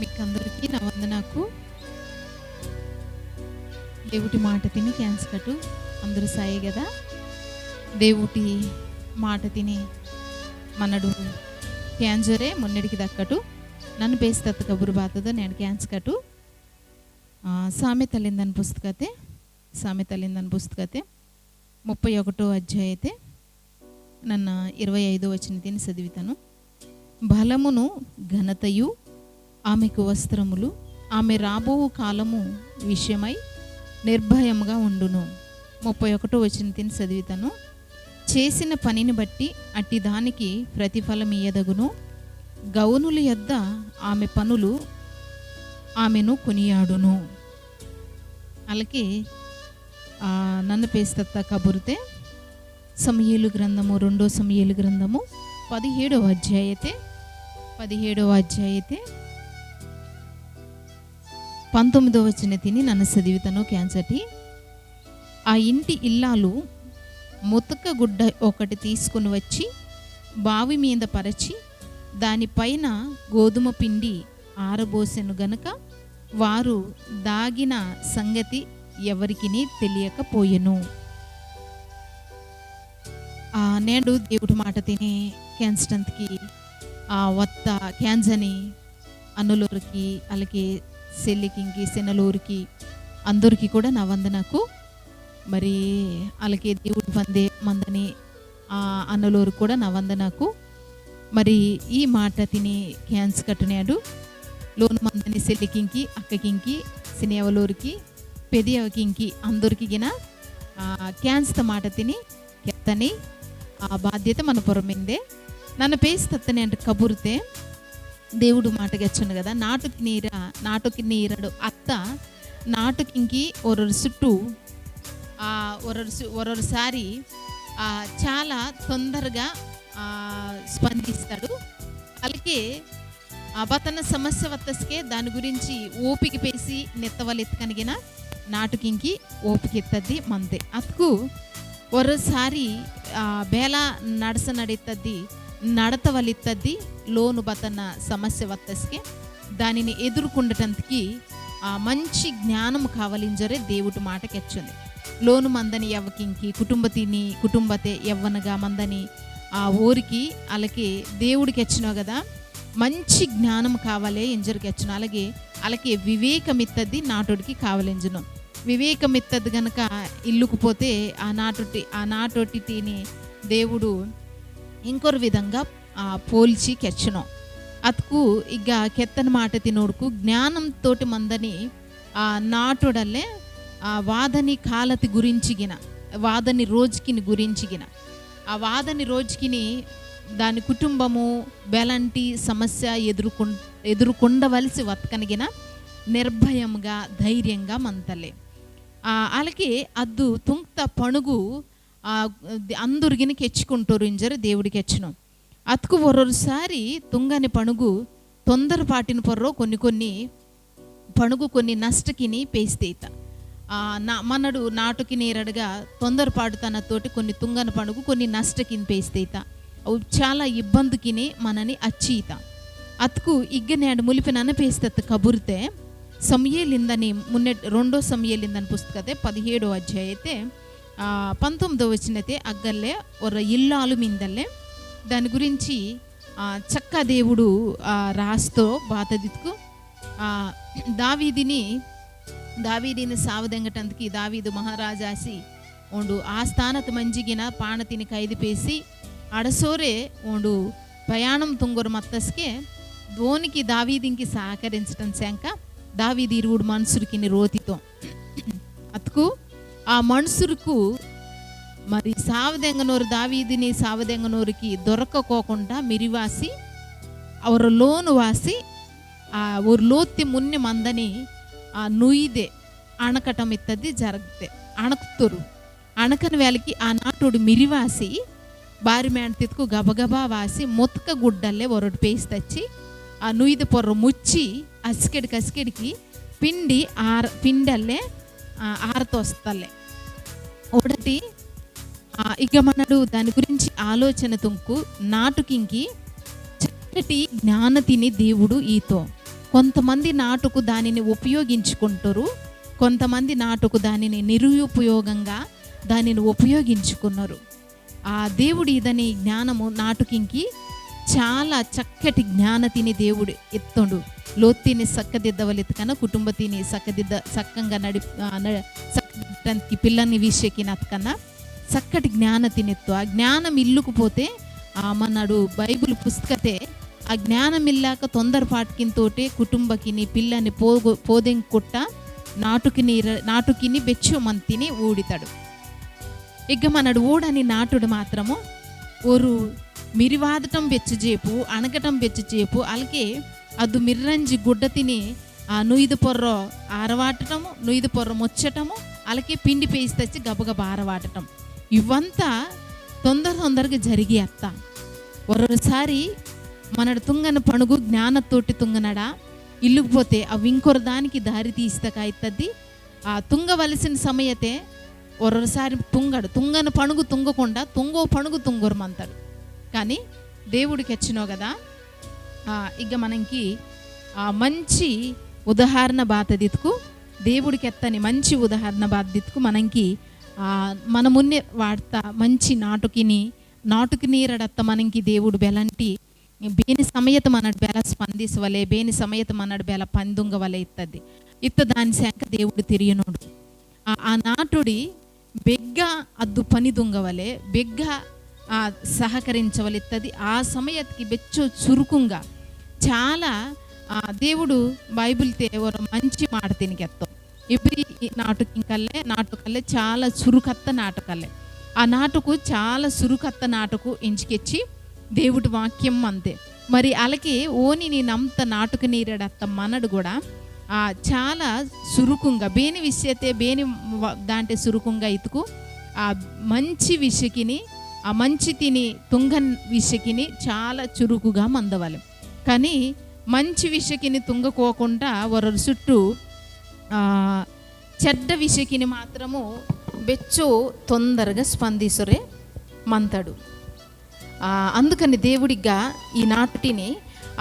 మీకందరికీ నా వందనాకు. దేవుటి మాట తిని క్యాన్స్ కట్టు అందరూ సాయి కదా. దేవుటి మాట తిని మనడు ಕ್ಯಾನ್ಸರೇ ಮುನ್ನಡೆಗೆ ದಕ್ಕಟು ನನ್ನ ಬೇಸ್ತತ್ತ ಕಬುರು ಬಾತದ నేను ಕ್ಯಾನ್ಸ್ ಕಟ್ಟು సామెతలిందని పుస్తకతే 31వ అధ్యాయతే ನನ್ನ 25వ వచనం తిని చదివితాను. బలమును ఘనతయు ఆమెకు వస్త్రములు, ఆమె రాబో కాలము విషయమై నిర్భయముగా ఉండును. 31వ వచనం తిని చదివితాను. చేసిన పనిని బట్టి అట్టి దానికి ప్రతిఫలం ఇయ్యదగును. గౌనుల యొద్ద ఆమె పనులు ఆమెను కొనియాడును. అలాగే నన్ను పేస్తత్త కబురితే సమూయేలు గ్రంథము 2వ సమూయేలు గ్రంథము 17వ అధ్యాయతే 19వ వచనం తిని నన్ను చదివితను క్యాన్సటి. ఆ ఇంటి ఇల్లాలు ముతక గుడ్డ ఒకటి తీసుకుని వచ్చి బావి మీద పరచి దానిపైన గోధుమ పిండి ఆరబోసెను గనుక వారు దాగిన సంగతి ఎవరికిని తెలియకపోయెను. నేడు దేవుడి మాట తిని క్యాన్స్టంత్కి వత్త క్యాన్సని అన్నులూరికి అలాగే సెల్లికింకి సెనలూరికి అందరికీ కూడా నా వందనకు. మరి అలాగే దేవుడు మందని అన్నలూరు కూడా నా వందనకు. మరి ఈ మాట తిని క్యాన్స్ కట్టునాడు లోను మందని సెల్లికింకి అక్కకింకి సినియవలూరికి పెదియవకింకి అందరికి గిన క్యాన్స్తో మాట తిని కెత్తని ఆ బాధ్యత మన పొరమిందే. నన్ను పేస్తత్తని అంటే కబురితే దేవుడు మాట గచ్చును కదా. నాటుకి నీరడు అత్త నాటుకింకి ఒరొరు చుట్టూ ఒరొరుసారి చాలా తొందరగా స్పందిస్తాడు. అలాగే అబతన సమస్య వత్తస్కే దాని గురించి ఓపిక పేసి నెత్తవలెత్తుకనిగిన నాటుకింకి ఓపిక ఎత్తద్ది మంతే. అతుకు ఒరసారి బేల నడతవలిత్తద్ది లోను బతన సమస్య వత్తస్కే దానిని ఎదుర్కొండటానికి మంచి జ్ఞానం కావలింజరే దేవుడి మాటకెచ్చుంది. లోను మందని ఎవ్వకింకి కుటుంబతే ఎవ్వనగా మందని ఆ ఊరికి అలాగే దేవుడికి వచ్చినావు కదా. మంచి జ్ఞానం కావాలే ఇంజరికి వచ్చిన అలాగే వివేకమిత్తది నాటోడికి కావలింజను. వివేకమిత్తది గనక ఇల్లుకు పోతే ఆ నాటోటిని దేవుడు ఇంకొరు విధంగా పోల్చి కెచ్చును. అతుకు ఇక కెత్తని మాట తినోడుకు జ్ఞానంతో మందని నాటుడల్లే వాదని కాలతి గురించిగిన వాదని రోజుకిని ఆ వాదని రోజుకిని దాని కుటుంబము బెలంటి సమస్య ఎదుర్కొండవలసి వతకనిగిన నిర్భయంగా ధైర్యంగా మంతలే. అలాగే అద్దు తుంక్త పణుగు అందరిగిని కెచ్చుకుంటారు ఇంజరు దేవుడికి వచ్చును. అతుకు ఒరొరుసారి తుంగని పణుగు తొందరపాటిన పొర్రో కొన్ని పణుగు కొన్ని నష్టకిని పేస్తేత మనడు నాటుకి నీరడుగా తొందరపాటు తనతోటి కొన్ని తుంగన పణుగు కొన్ని నష్టకిని పేస్తేత అవి చాలా ఇబ్బందికిని మనని అచ్చీత. అతుకు ఇగ్గనేడు ములిపినన్న పేస్తత్త కబురితే సమూయేలిందని 2వ సమూయేలిందని పుస్తకతే 17వ అధ్యాయతే 19వ వచనతే అగ్గల్లే ఒక ఇల్లాలు మిందల్లే దాని గురించి చక్క దేవుడు రాస్తో బాతదిత్కు దావీదిని సావదెంగటందుకి దావీదు మహారాజాసి ఉండు ఆ స్థానత మంజిగిన పాణతిని ఖైదుపేసి అడసోరే ఉండు ప్రయాణం తుంగొరు మత్తస్కే ధోనికి దావీదింకి సహకరించటం శాంక దావీది 20 మనుషులకి రోతితో అతుకు ఆ మనుషులకు మరి దావీదిని సావదెంగనూరికి దొరకకోకుండా మిరివాసి అవరు లోను వాసి ஒரு లోత్తి మున్ని మందని నుయ్యిదే అణకటం ఇత్తది జరగతే అణకుతురు అణకని వేళకి ఆ నాటుడు మిరివాసి బారి మేడ తిత్తుకు గబగబా వాసి మొత్క గుడ్డల్లే ఒరడు పేసి తెచ్చి ఆ నుయ్యిది పొర్ర ముచ్చి అసికెడికి పిండల్లే ఆరతోస్తల్లే ఒకటి ఇక మనడు దాని గురించి ఆలోచన తుంకు నాటుకింకి చక్కటి జ్ఞాన తిని దేవుడు ఈతో కొంతమంది నాటుకు దానిని ఉపయోగించుకుంటారు, కొంతమంది నాటుకు దానిని నిరుపయోగంగా దానిని ఉపయోగించుకున్నారు. ఆ దేవుడు ఇదని జ్ఞానము నాటుకింకి చాలా చక్కటి జ్ఞానతిని దేవుడు ఎత్తుండు. లోతిని సక్కదిద్దవలెత్తుకన కుటుంబతిని సక్కంగా సక్కడానికి పిల్లని విషయకినకన్నా చక్కటి జ్ఞానతినెత్తు. ఆ జ్ఞానం ఇల్లుకు పోతే మన్నాడు బైబిల్ పుస్తకతే ఆ జ్ఞానం ఇల్లాక తొందరపాటుకింతోటే కుటుంబకిని పిల్లని పోదెం కొట్ట నాటుకిని బెచ్చమంతిని ఊడితాడు. ఇక మనడు ఊడని నాటుడు మాత్రము ఓరు మిరివాదటం బెచ్చజేపు అణగటం బెచ్చజేపు అలాగే అది మిర్రంజి గుడ్డ తిని ఆ నుయ్యిది పొర్ర ఆరవాటము, నుయ్యిది పొర్ర ముచ్చటము, అలాగే పిండి పేసి తెచ్చి గబగబ ఆరవాటం, ఇవంతా తొందరగా జరిగి అత్త. ఒరొకసారి మనడు తుంగన పణుగు జ్ఞానతోటి తుంగనడా ఇల్లుకు పోతే అవి ఇంకొర దానికి దారి తీస్తకైతుంది. ఆ తుంగవలసిన సమయతే ఒరొకసారి తుంగన పణుగు తుంగకుండా తుంగో పణుగు తుంగొరమంతాడు. కానీ దేవుడికి వచ్చినావు కదా. ఇక మనకి మంచి ఉదాహరణ బాధ్యతకు దేవుడికి ఎత్తని మంచి ఉదాహరణ బాధ్యతకు మనకి మన మున్నే వాడతా మంచి నాటుకి నీరడత్త మనకి దేవుడు బెలంటి ಬೇನಿ ಸಮಯತ ಮನಡ್ ಬೆಲ ಸ್ಪಂದಿಸವಲೆ ಬೇನಿ ಸಮಯತ ಮನಡ್ ಬೆಲ పందుంగవలే ఇత్త దాని శాంక దేవుడు తిరియనోడు. ఆ నాటుడి బెగ్గ అద్దు పని దుంగవలే బెగ్గ సహకరించవలిత్తది. ఆ సమయత్కి బెచ్చో చురుకుంగా చాలా దేవుడు బైబిల్ తేవర మంచి మాట తినికెత్తాం. ఇబ్రి నాటుకల్లే చాలా చురుకత్త నాటుకల్లే. ఆ నాటుకు చాలా సురుకత్త నాటుకు ఎంచుకెచ్చి దేవుడి వాక్యం అంతే. మరి అలాగే ఓని నీ నమ్త నాటుకు నీరడత్త మనడు కూడా చాలా సురుకుంగా బేని విషయతే బేని దాంటే సురుకుంగా ఇతుకు ఆ మంచి విషకిని ఆ మంచి తిని తుంగన్ విషకిని చాలా చురుకుగా మందవాలి. కానీ మంచి విషకిని తుంగకోకుండా వరరు చుట్టూ చెడ్డ విషకిని మాత్రము బెచ్చో తొందరగా స్పందిసురే మంతాడు. అందుకని దేవుడిగా ఈ నాటిని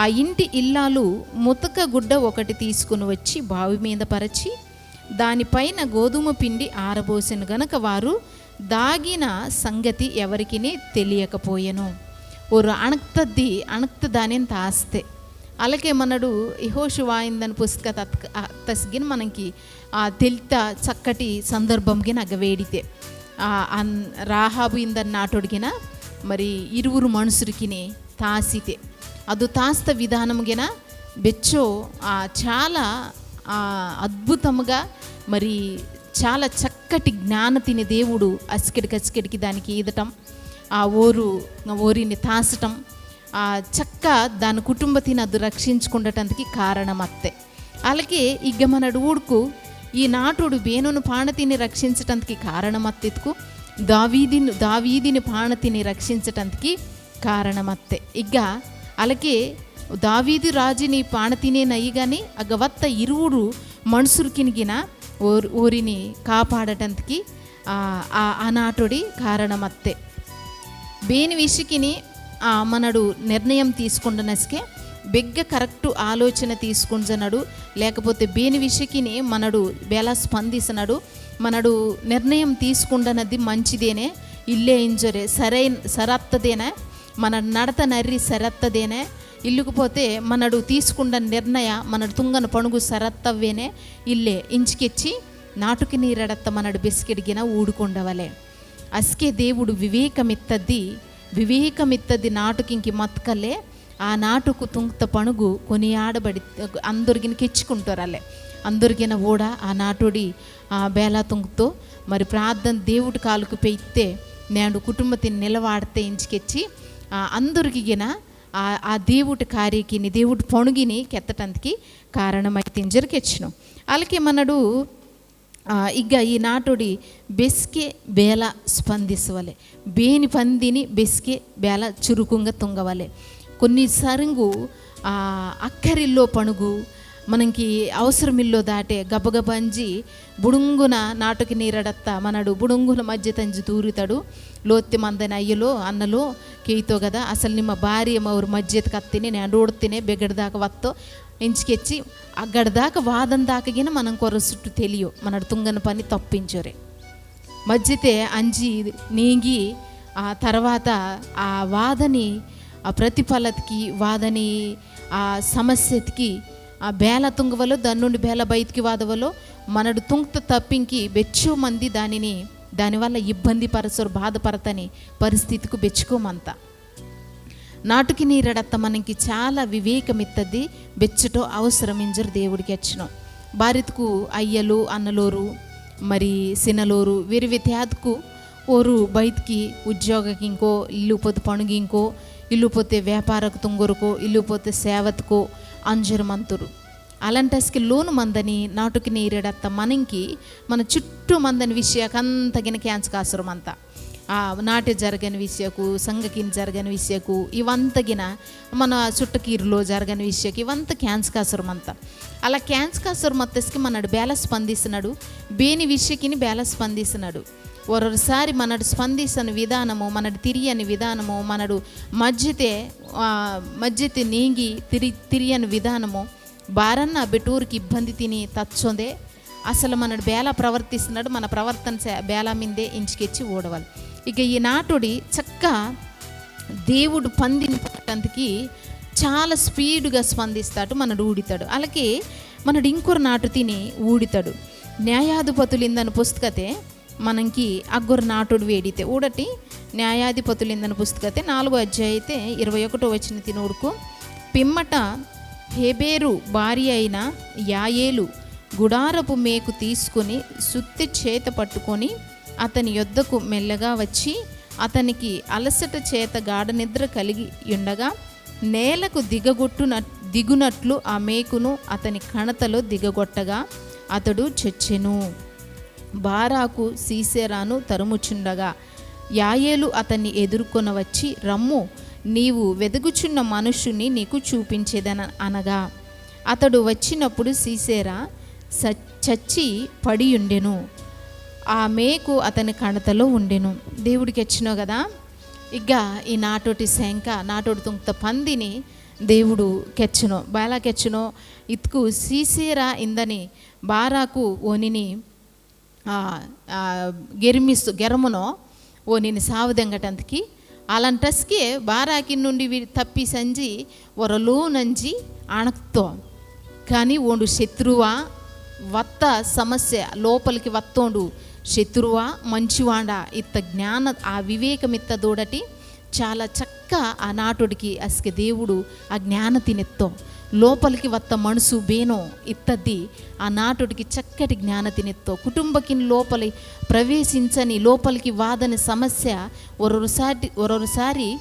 ఆ ఇంటి ఇల్లాలు ముతక గుడ్డ ఒకటి తీసుకుని వచ్చి బావి మీద పరచి దానిపైన గోధుమ పిండి ఆరబోసెను గనక వారు దాగిన సంగతి ఎవరికి తెలియకపోయెను. ఓరు అణక్తదాని తాస్తే అలాగే మనడు యెహోషువాయిందని పుస్తక తస్గిన మనకి తెలిత చక్కటి సందర్భంగిన అగవేడితే రాహాబు ఇందని నాటొడిగిన మరి ఇరువురు మనుషులకి తాసితే ಅದು ತಾಸ್ತ విధానముగిన బెచ్చో చాలా అద్భుతముగా మరి చాలా చక్కటి జ్ఞానతిని దేవుడు అసికెడికి దానికి ఈదటం ఆ ఓరిని తాసటం చక్క దాని కుటుంబతిని అది రక్షించుకుండటానికి కారణం అత్తే. అలాగే ఇగ్గ మనడు ఊడుకు ఈ నాటుడు బేనును పాణతిని రక్షించటానికి కారణం అత్తెత్తుకు దావీదిని పాణతిని రక్షించటానికి కారణమత్తే. ఇగ్గ అలాగే దావీదు రాజుని పాణతినే నయ్యగాని అగవత్త ఇరువురు మనుషులకినిగిన ఊరిని కాపాడటానికి ఆనాటుడి కారణమత్తే. బేని విషకిని మనడు నిర్ణయం తీసుకుండనస్కే బెగ్గ కరెక్టు ఆలోచన తీసుకుంటున్నాడు. లేకపోతే బేని విషకిని మనడు బెల స్పందిస్తున్నాడు. మనడు నిర్ణయం తీసుకుండనది మంచిదేనే, ఇల్లే ఇంజరే సరత్తదేనే, మన నడత నర్రి సరత్తదేనే, ఇల్లుకుపోతే మనడు తీసుకుండ నిర్ణయ మనడు తుంగన పణుగు సరత్తవ్వేనే ఇల్లే ఇంచుకెచ్చి నాటుకి నీరడత్త మనడు బెసికెడిగిన ఊడుకుండవలే. అస్కే దేవుడు వివేకమిత్తది నాటుకింకి మత్కలే ఆ నాటుకు తుంగత పణుగు కొనియాడబడి అందరిగిన కెచ్చుకుంటారు. అలే అందరిగిన ఓడా ఆ నాటుడి బేలా తుంగుతో మరి ప్రార్థన దేవుడి కాలుకు పెయితే నేను కుటుంబతిని నిలవాడితే ఇంచుకెచ్చి అందరికిగిన ఆ దేవుడి కార్యకిని దేవుడి పణుగిని కెత్తటానికి కారణమైతే ఇంజరికెచ్చినాం. అలాగే మనడు ఇక ఈ నాటుడి బెస్కే బేల స్పందిసవలే, బేని పందిని బెస్కే బేల చురుకుంగా తుంగవలే. కొన్ని సరంగు అక్కరిల్లో పణుగు మనకి అవసరమిల్లో దాటే గబగబంజి బుడుంగున నాటుకి నీరడత్త మనడు బుడుంగున మధ్య తంజి తూరుతాడు లోత్తి మందని అయ్యలో అన్నలో కేయితో కదా అసలు ನಿಮ್ಮ భార్య మౌరు మధ్యత కత్తిని నేను ఓడుతేనే బెగడదాకా వత్తో ఎంచుకెచ్చి అగ్గడదాకా వాదం దాకగిన మనం కొర చుట్టూ తెలియో మనడు తుంగన పని తప్పించోరే మధ్యతే అంజి నీంగి ఆ తర్వాత ఆ వాదని ఆ ప్రతిఫలతకి వాదని ఆ సమస్యకి ఆ బేల తుంగవలో దాని నుండి బేల బయటికి వాదవలో మనడు తుంగత తప్పింకి బెచ్చో మంది దానివల్ల ఇబ్బంది పరచరు బాధపడతని పరిస్థితికి బెచ్చుకోమంత నాటుకి నీరడత్త మనకి చాలా వివేకమిత్తది బెచ్చటో అవసరం ఇంజరు దేవుడికి వచ్చినాం భారత్కు అయ్యలు అన్నలోరు మరి సినలోరు వీరి వ్యత్యాదకు ఓరు బయటికి ఉద్యోగకి ఇంకో ఇల్లు పోతే పణుగి ఇంకో ఇల్లు పోతే వ్యాపారకు తుంగరుకో ఇల్లు పోతే సేవత్కో అంజరమంతురు అలాంటస్కి లోను మందని నాటుకి నీరేడత్త మనకి మన చుట్టూ మందని విషయకంతగిన క్యాన్స్ కాసురం అంతా ఆ నాటి జరగని విషయకు సంఘకిని జరగని విషయకు ఇవంతగిన మన చుట్టకీరులో జరగని విషయకు ఇవంత క్యాన్స్ కాసురం అంతా అలా క్యాన్స్ కాసురం మత్తస్కి మనడు బేల స్పందిస్తున్నాడు బేని విషయకిని బేల స్పందిస్తున్నాడు ఒరొకసారి మనడు స్పందిస్తున్న విధానము మనడు తిరియని విధానము మనడు మధ్యతే నీంగి తిరియని విధానము బారన్న బెటూరుకి ఇబ్బంది తిని తచ్చొందే అసలు మనడు బేలా ప్రవర్తిస్తున్నాడు మన ప్రవర్తన బేలా మీదే ఇంచుకెచ్చి ఓడవాలి ఇక ఈ నాటుడి చక్క దేవుడు పందికి చాలా స్పీడ్గా స్పందిస్తాడు మనడు ఊడితాడు అలాగే మనడు ఇంకొరు నాటు తిని ఊడితాడు న్యాయాధిపతులిందని పుస్తకతే మనకి అగ్గొరు నాటుడు వేడితే ఊడటి న్యాయాధిపతులిందని పుస్తకతే 4వ అధ్యాయతే 21వ వచనం తినూడుకు పిమ్మట హెబేరు భార్య అయిన యాయేలు గుడారపు మేకు తీసుకుని సుత్తి చేత పట్టుకొని అతని యొద్దకు మెల్లగా వచ్చి అతనికి అలసట చేత గాఢ నిద్ర కలిగి ఉండగా నేలకు దిగునట్లు ఆ మేకును అతని కణతలో దిగగొట్టగా అతడు చచ్చెను. బారాకు సీసెరాను తరుముచుండగా యాయేలు అతన్ని ఎదుర్కొన వచ్చి రమ్ము నీవు వెదుగుచున్న మనుషుని నీకు చూపించేదన అనగా అతడు వచ్చినప్పుడు సీసెరా చచ్చి పడి ఉండెను. ఆ మేకు అతని కణతలో ఉండెను. దేవుడికి వచ్చినావు కదా ఇక ఈ నాటోటి శంక నాటోటి తుంగత పందిని దేవుడు కెచ్చనో బాలా కెచ్చనో ఇత్కు సీసేరా ఇందని బారాకు ఓనిని గెరమునో ఓనిని సావుదెంగటంతకి అలాంటస్కి బారాకి నుండి తప్పి సంజి ఒరలో నంజి అణక్తో కానీ ఓండు శత్రువా వత్త సమస్య లోపలికి వత్తోండు శత్రువా మంచివాండ ఇత్త జ్ఞాన ఆ వివేకమిత్త దూడటి చాలా చక్క ఆ నాటుడికి అసలు దేవుడు ఆ జ్ఞాన తినెత్తో లోపలికి వత్త మనసు బేనో ఇత్తది ఆ నాటుడికి చక్కటి జ్ఞాన తినెత్తో కుటుంబకిని లోపలి ప్రవేశించని లోపలికి వాదని సమస్య ఒరొకసారి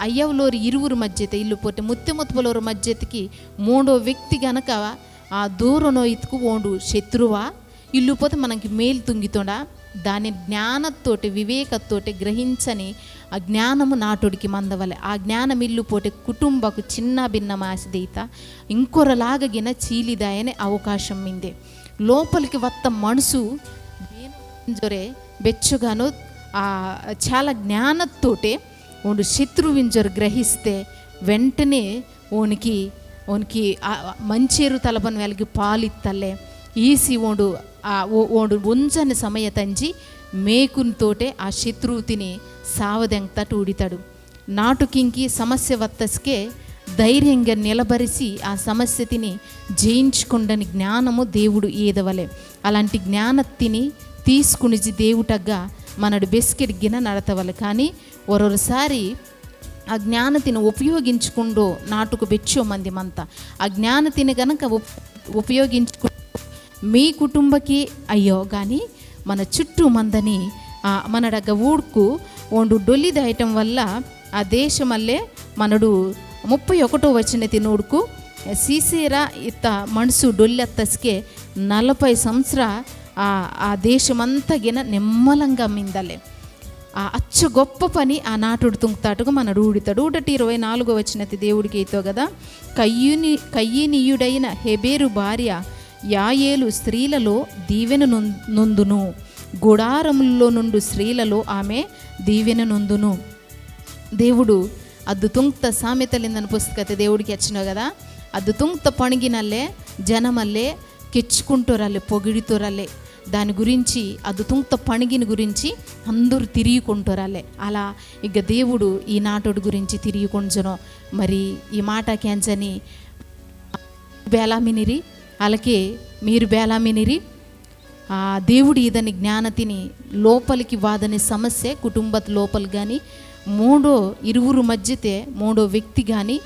అయ్యవలోరి ఇరువురు మధ్యత ఇల్లు పోతే ముత్తులోరు మధ్యతకి మూడో వ్యక్తి గనక ఆ దూరనో ఇతుకు ఓండు శత్రువా ఇల్లు పోతే మనకి మేలు తుంగితోడా దాని జ్ఞానంతోటి వివేకతోటి గ్రహించని ఆ జ్ఞానము నాటుడికి మందవలే ఆ జ్ఞానం ఇల్లు పోతే కుటుంబకు చిన్న భిన్న ఆశదీత ఇంకొరలాగిన చీలిదాయనే అవకాశం మిందే లోపలికి వత్త మనసు జొరే బెచ్చుగాను చాలా జ్ఞానంతోటే ఓండు శత్రువింజరు గ్రహిస్తే వెంటనే ఓనికి మంచేరు తలపని వాళ్ళకి పాలిత్తలే ఈసి ఓండు ఉంచని సమయ తంజి మేకునితోటే ఆ శత్రువు తిని సావదెంగతటు ఊడితాడు. నాటుకింకి సమస్య వత్తస్కే ధైర్యంగా నిలబరిసి ఆ సమస్య తిని జయించుకుండని జ్ఞానము దేవుడు ఏదవలే అలాంటి జ్ఞాన తిని తీసుకుని దేవుటగ్గా మనడు బెస్కెడిగిన నడతవలే కానీ ఒరొకసారి ఆ జ్ఞానతిని ఉపయోగించుకుండో నాటుకు బెచ్చో మంది మంతా ఆ జ్ఞానతిని గనక ఉపయోగించుకు మీ కుటుంబకి అయ్యో కానీ మన చుట్టూ మందని మనడగ ఊడుకు ఓండు డొల్లి దాయటం వల్ల ఆ దేశమల్లే మనడు 31వ వచనం తినోడుకు సీసేరా ఇత్త మనసు డొల్లెత్తస్కే 40 సంవత్సర ఆ దేశమంతా గిన నిమ్మలంగా మిందలే ఆ అచ్చు గొప్ప పని ఆ నాటుడు తుంకుతాటుగా మన రూడితాడు. 124 వచ్చినది దేవుడికి అయితో కదా. కయ్యనీయుడైన హెబేరు భార్య యాయేలు స్త్రీలలో దీవెన నొందును, గుడారముల్లో నుండి స్త్రీలలో ఆమె దీవెన నొందును. దేవుడు ಅದು ತುಂಕ್ತ ಸಾమెతಲಿಂದನ ಪುಸ್ತಕತೆ దేవుడికి వచ్చినావు కదా. ಅದು ತುಂಕ್ತ ಪಣಗಿನಲ್ಲೇ జనమల్లే కెచ్చుకుంటోరల్లే పొగిడితోరల్లే దాని గురించి అది తుంక్త పణిగిన గురించి అందరూ తిరిగికుంటారల్లే. అలా ఇక దేవుడు ఈ నాటోడు గురించి తిరిగికొంచను. మరి ఈ మాట క్యాంచని బేలామినిరి అలాగే మీరు బేలామినిరి. దేవుడు ఇదని జ్ఞానతిని లోపలికి వాదని సమస్య కుటుంబ లోపలి కానీ మూడో ఇరువురు మధ్యతే మూడో వ్యక్తి కానీ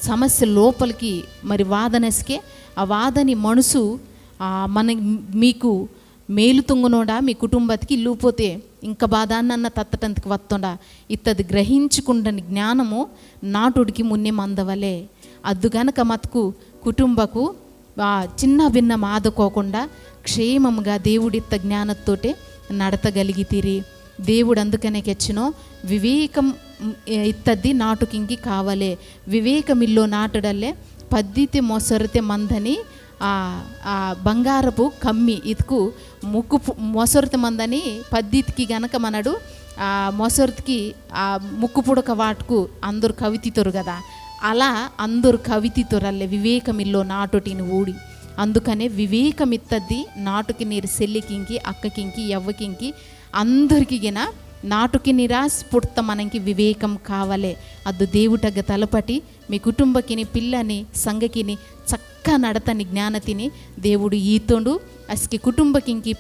సమస్య లోపలికి మరి వాదనస్కే ఆ వాదని మనసు మన మీకు మేలు తుంగునోడా మీ కుటుంబతికి ఇల్లుపోతే ఇంకా బాధాన్న తత్తటంతకి వత్తుండా ఇత్తది గ్రహించుకుండని జ్ఞానము నాటుడికి మున్నే మందవలే. అద్దు గనక మతుకు కుటుంబకు చిన్న భిన్నం ఆదుకోకుండా క్షేమముగా దేవుడిత్త జ్ఞానంతోటే నడతగలిగితిరి. దేవుడు అందుకనే కెచ్చినో వివేకం ఇత్తది నాటుకింకి కావలే. వివేకమిల్లో నాటుడల్లే పద్దితి మొసరితే మందని ఆ బంగారపు కమ్మి ఇతుకు ముక్కు మొసరిత మందని పద్దితికి గనక మనడు ఆ మొసరితికి ఆ ముక్కు పుడక వాటుకు అందరు కవితితోరు కదా. అలా అందరు కవితితోరల్లే వివేకమిల్లో నాటుటిని ఊడి. అందుకనే వివేకమిత్తది నాటుకి నీరు సెల్లికింకి అక్కకింకి ఎవ్వకింకి అందరికి గిన నాటుకి నిరాశ పుడత మనకి వివేకం కావాలే. అద్దు దేవుటగ్గ తలపటి మీ కుటుంబకిని పిల్లని సంఘకిని చక్క నడతని జ్ఞానతిని దేవుడు ఈతోండు. అసకి కుటుంబకింకి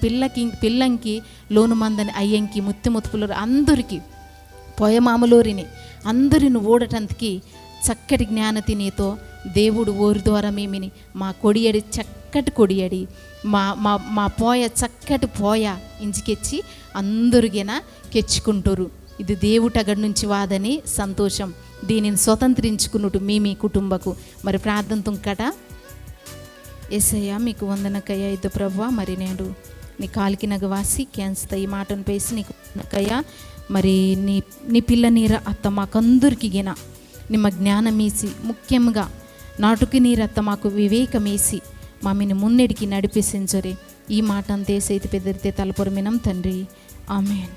పిల్లంకి లోను మందని అయ్యంకి ముత్తుపులు అందరికీ పొయమామలోరిని అందరిని ఓడటంతకి చక్కటి జ్ఞానతినితో దేవుడు ఓరి ద్వారా మేమిని మా కొడియడి చక్కటి కొడియడి మా మా మా పోయ చక్కటి పోయ ఇంచికెచ్చి అందరిగిన కెచ్చుకుంటారు. ఇది దేవుటగడి నుంచి వాదని సంతోషం. దీనిని స్వతంత్రించుకున్నట్టు మీ కుటుంబకు మరి ప్రార్థన తుంకట. యేసయ్య మీకు వందనకయ్య ఇది ప్రభువా. మరి నేను నీ కాలికి నగవాసి క్యాన్స్తా ఈ మాటను పేసి నీకు వందనకయ్య. మరి నీ పిల్ల నీర అత్త మాకందరికి గిన ನಿಮ್ಮ జ్ఞానమేసి ముఖ్యంగా నాటుకి నీరత్త మాకు వివేకమేసి మమ్మల్ని మున్నెడికి నడిపిసించరే. ఈ మాట అంతే సైతి పెద్దరితే తలపొరమినం తండ్రి. ఆమేన్.